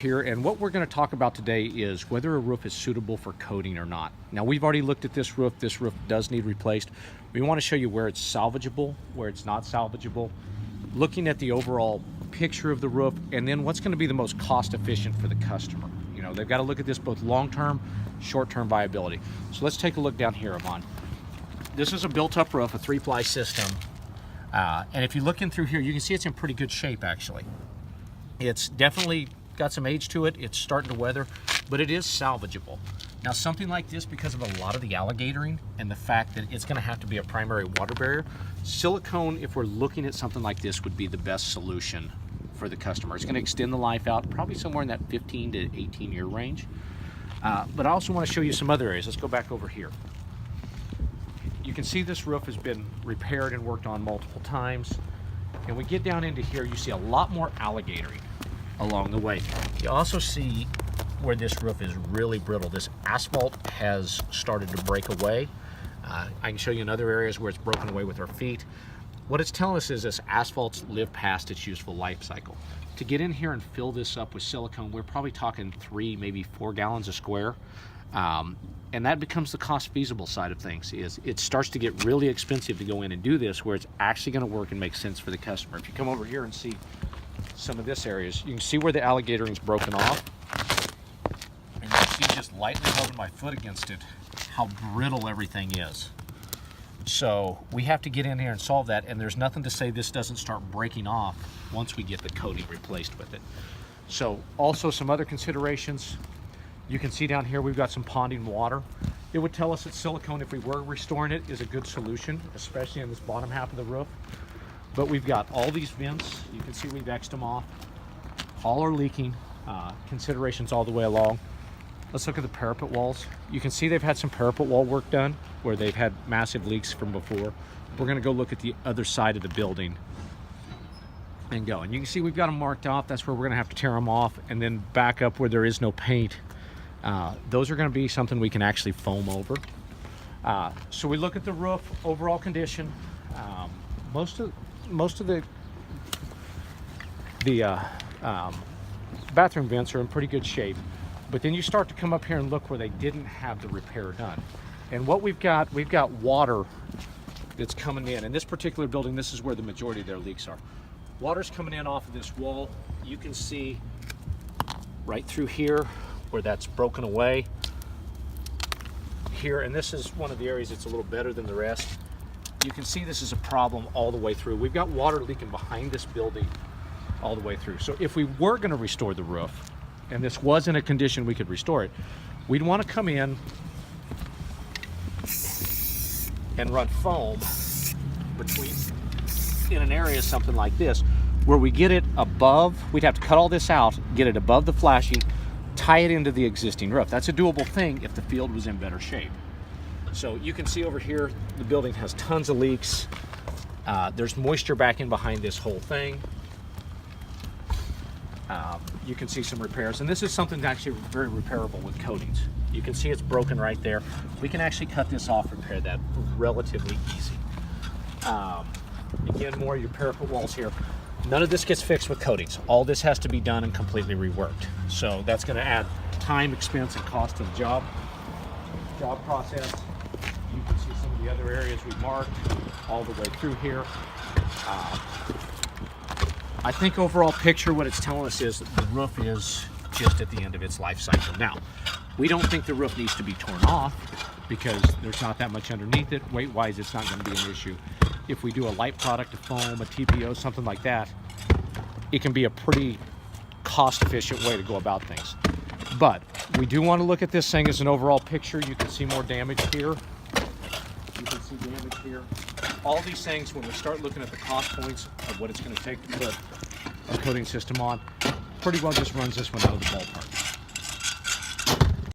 Here, and what we're going to talk about today is whether a roof is suitable for coating or not. Now, we've already looked at this roof. This roof does need replaced. We want to show you where it's salvageable, where it's not salvageable, looking at the overall picture of the roof, and then what's going to be the most cost efficient for the customer. You know, they've got to look at this both long-term, short-term viability. So let's take a look down here, Yvonne. This is a built-up roof, a 3-ply system, and if you look in through here, you can see it's in pretty good shape, actually. It's definitely got some age to it. It's starting to weather, but it is salvageable. Now, something like this, because of a lot of the alligatoring and the fact that it's going to have to be a primary water barrier, silicone, if we're looking at something like this, would be the best solution for the customer. It's going to extend the life out probably somewhere in that 15 to 18 year range. But I also want to show you some other areas. Let's go back over here. You can see this roof has been repaired and worked on multiple times. And we get down into here, you see a lot more alligatoring along the way. You also see where this roof is really brittle. This asphalt has started to break away. I can show you in other areas where it's broken away with our feet. What it's telling us is this asphalt's lived past its useful life cycle. To get in here and fill this up with silicone, we're probably talking 3, maybe 4 gallons a square. And that becomes the cost feasible side of things. Is it starts to get really expensive to go in and do this where it's actually going to work and make sense for the customer. If you come over here and see some of this areas, you can see where the alligatoring's broken off, and you can see just lightly rubbing my foot against it how brittle everything is. So we have to get in here and solve that, and there's nothing to say this doesn't start breaking off once we get the coating replaced with it. So also some other considerations. You can see down here we've got some ponding water. It would tell us that silicone, if we were restoring it, is a good solution, especially in this bottom half of the roof. But we've got all these vents. You can see we've X'd them off. All are leaking. Considerations all the way along. Let's look at the parapet walls. You can see they've had some parapet wall work done where they've had massive leaks from before. We're gonna go look at the other side of the building and go. And you can see we've got them marked off. That's where we're gonna have to tear them off and then back up where there is no paint. Those are gonna be something we can actually foam over. So we look at the roof, overall condition. Most of the bathroom vents are in pretty good shape, but then you start to come up here and look where they didn't have the repair done. And what we've got water that's coming in. In this particular building, this is where the majority of their leaks are. Water's coming in off of this wall. You can see right through here where that's broken away. Here, and this is one of the areas that's a little better than the rest. You can see this is a problem all the way through. We've got water leaking behind this building all the way through. So if we were going to restore the roof, and this was in a condition we could restore it, we'd want to come in and run foam in an area something like this, where we get it above. We'd have to cut all this out, get it above the flashing, tie it into the existing roof. That's a doable thing if the field was in better shape. So you can see over here, the building has tons of leaks. There's moisture back in behind this whole thing. You can see some repairs, and this is something actually very repairable with coatings. You can see it's broken right there. We can actually cut this off, repair that relatively easy. Again, more of your parapet walls here. None of this gets fixed with coatings. All this has to be done and completely reworked. So that's going to add time, expense, and cost to the job process. You can see some of the other areas we marked all the way through here. I think overall picture, what it's telling us is that the roof is just at the end of its life cycle. Now, we don't think the roof needs to be torn off because there's not that much underneath it. Weight-wise, it's not going to be an issue. If we do a light product, a foam, a TPO, something like that, it can be a pretty cost-efficient way to go about things. But we do want to look at this thing as an overall picture. You can see more damage here. You can see damage here. All these things, when we start looking at the cost points of what it's going to take to put a coating system on, pretty well just runs this one out of the ballpark.